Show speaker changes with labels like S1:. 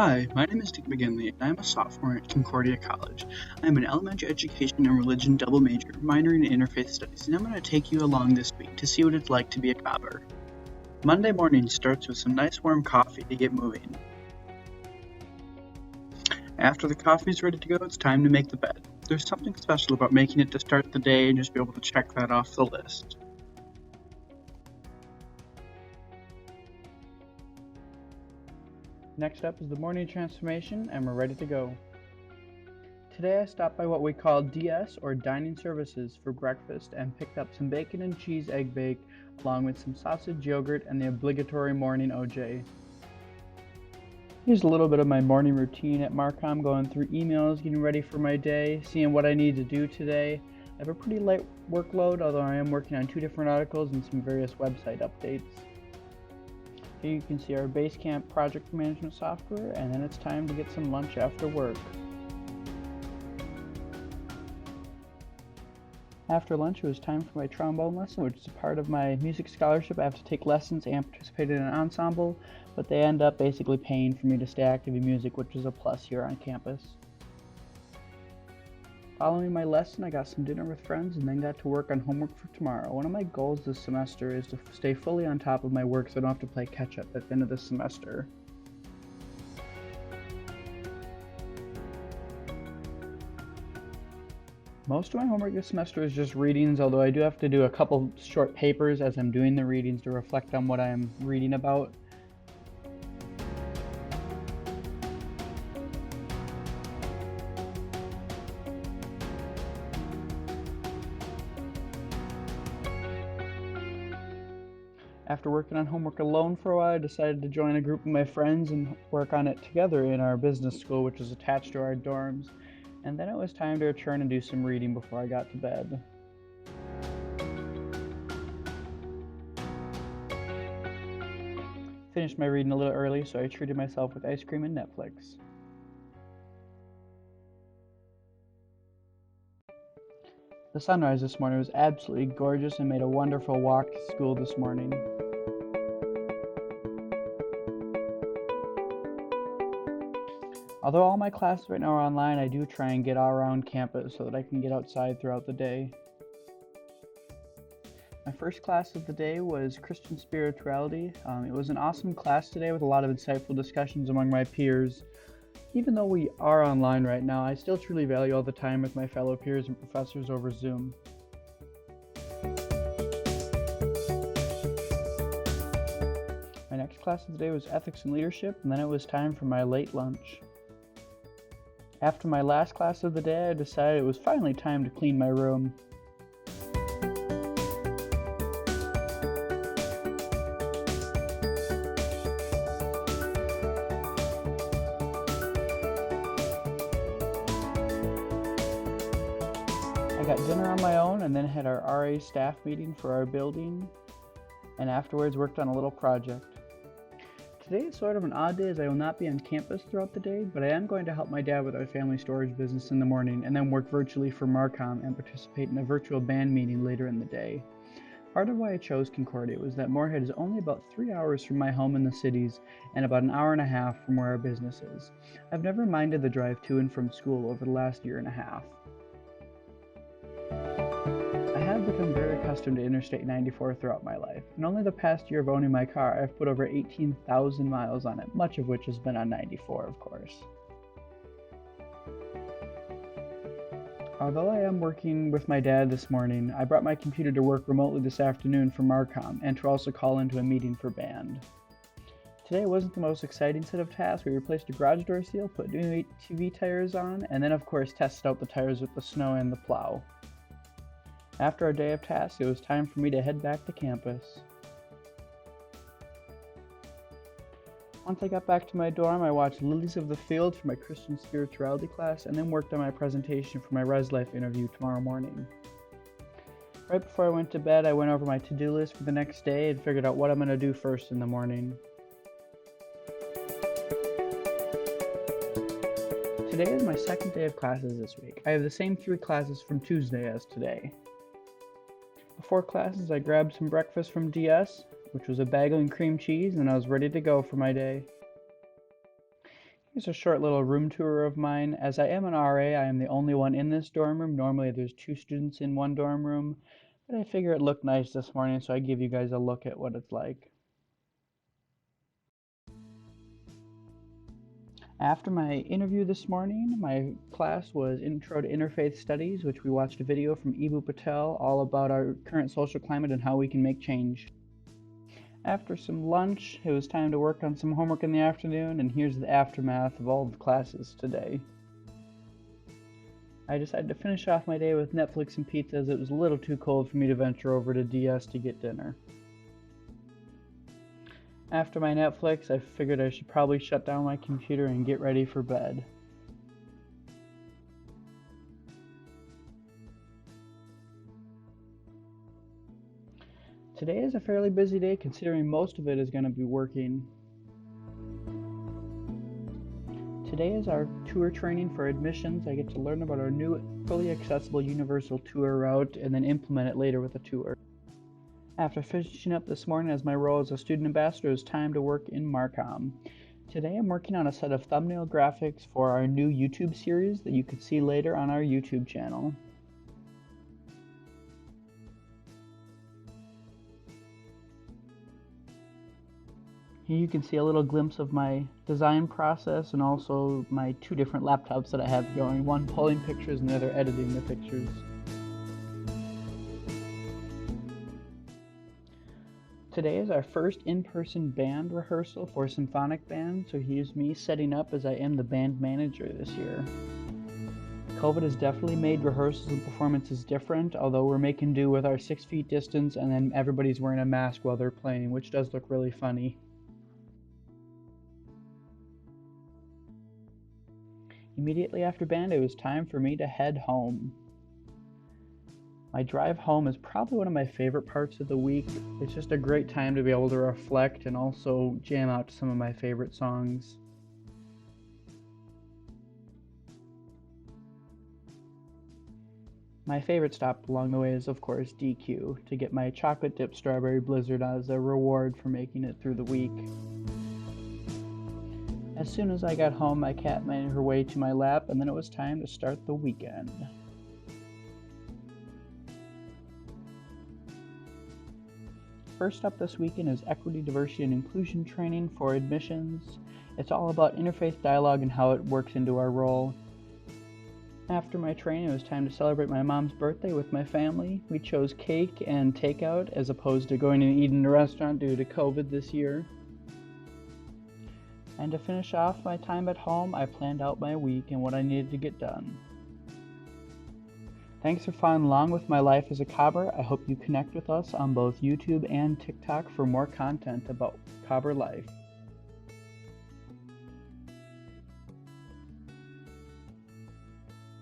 S1: Hi, my name is McGinley, and I'm a sophomore at Concordia College. I'm an elementary education and religion double major, minoring in interfaith studies, and I'm going to take you along this week to see what it's like to be a cobber. Monday morning starts with some nice warm coffee to get moving. After the coffee's ready to go, it's time to make the bed. There's something special about making it to start the day and just be able to check that off the list.
S2: Next up is the morning transformation, and we're ready to go. Today I stopped by what we call DS, or dining services, for breakfast and picked up some bacon and cheese egg bake along with some sausage yogurt and the obligatory morning OJ. Here's a little bit of my morning routine at Marcom, going through emails, getting ready for my day, seeing what I need to do today. I have a pretty light workload, although I am working on 2 different articles and some various website updates. Here you can see our Basecamp project management software, and then it's time to get some lunch after work. After lunch, it was time for my trombone lesson, which is a part of my music scholarship. I have to take lessons and participate in an ensemble, but they end up basically paying for me to stay active in music, which is a plus here on campus. Following my lesson, I got some dinner with friends and then got to work on homework for tomorrow. One of my goals this semester is to stay fully on top of my work so I don't have to play catch-up at the end of the semester. Most of my homework this semester is just readings, although I do have to do a couple short papers as I'm doing the readings to reflect on what I'm reading about. After working on homework alone for a while, I decided to join a group of my friends and work on it together in our business school, which is attached to our dorms. And then it was time to return and do some reading before I got to bed. Finished my reading a little early, so I treated myself with ice cream and Netflix. The sunrise this morning was absolutely gorgeous and made a wonderful walk to school this morning. Although all my classes right now are online, I do try and get all around campus so that I can get outside throughout the day. My first class of the day was Christian Spirituality. It was an awesome class today with a lot of insightful discussions among my peers. Even though we are online right now, I still truly value all the time with my fellow peers and professors over Zoom. My next class of the day was Ethics and Leadership, and then it was time for my late lunch. After my last class of the day, I decided it was finally time to clean my room. I got dinner on my own and then had our RA staff meeting for our building, and afterwards worked on a little project. Today is sort of an odd day as I will not be on campus throughout the day, but I am going to help my dad with our family storage business in the morning and then work virtually for Marcom and participate in a virtual band meeting later in the day. Part of why I chose Concordia was that Moorhead is only about 3 hours from my home in the cities and about an hour and a half from where our business is. I've never minded the drive to and from school over the last year and a half. I have become very accustomed to Interstate 94 throughout my life, and only the past year of owning my car I've put over 18,000 miles on it, much of which has been on 94, of course. Although I am working with my dad this morning, I brought my computer to work remotely this afternoon for Marcom and to also call into a meeting for band. Today wasn't the most exciting set of tasks. We replaced a garage door seal, put new TV tires on, and then of course tested out the tires with the snow and the plow. After our day of tasks, it was time for me to head back to campus. Once I got back to my dorm, I watched Lilies of the Field for my Christian Spirituality class and then worked on my presentation for my Res Life interview tomorrow morning. Right before I went to bed, I went over my to-do list for the next day and figured out what I'm going to do first in the morning. Today is my second day of classes this week. I have the same 3 classes from Tuesday as today. Before classes, I grabbed some breakfast from DS, which was a bagel and cream cheese, and I was ready to go for my day. Here's a short little room tour of mine. As I am an RA, I am the only one in this dorm room. Normally there's 2 students in one dorm room, but I figure it looked nice this morning, so I give you guys a look at what it's like. After my interview this morning, my class was Intro to Interfaith Studies, which we watched a video from Eboo Patel all about our current social climate and how we can make change. After some lunch, it was time to work on some homework in the afternoon, and here's the aftermath of all the classes today. I decided to finish off my day with Netflix and pizza as it was a little too cold for me to venture over to DS to get dinner. After my Netflix, I figured I should probably shut down my computer and get ready for bed. Today is a fairly busy day considering most of it is going to be working. Today is our tour training for admissions. I get to learn about our new fully accessible universal tour route and then implement it later with a tour. After finishing up this morning as my role as a student ambassador, it's time to work in Marcom. Today I'm working on a set of thumbnail graphics for our new YouTube series that you can see later on our YouTube channel. Here you can see a little glimpse of my design process and also my 2 different laptops that I have going, one pulling pictures and the other editing the pictures. Today is our first in-person band rehearsal for Symphonic band, so here's me setting up as I am the band manager this year. COVID has definitely made rehearsals and performances different, although we're making do with our 6 feet distance and then everybody's wearing a mask while they're playing, which does look really funny. Immediately after band, it was time for me to head home. My drive home is probably one of my favorite parts of the week. It's just a great time to be able to reflect and also jam out to some of my favorite songs. My favorite stop along the way is, of course, DQ, to get my chocolate dip strawberry blizzard as a reward for making it through the week. As soon as I got home, my cat made her way to my lap, and then it was time to start the weekend. First up this weekend is Equity, Diversity, and Inclusion training for admissions. It's all about interfaith dialogue and how it works into our role. After my training, it was time to celebrate my mom's birthday with my family. We chose cake and takeout as opposed to going and eating in a restaurant due to COVID this year. And to finish off my time at home, I planned out my week and what I needed to get done. Thanks for following along with my life as a cobber. I hope you connect with us on both YouTube and TikTok for more content about cobber life.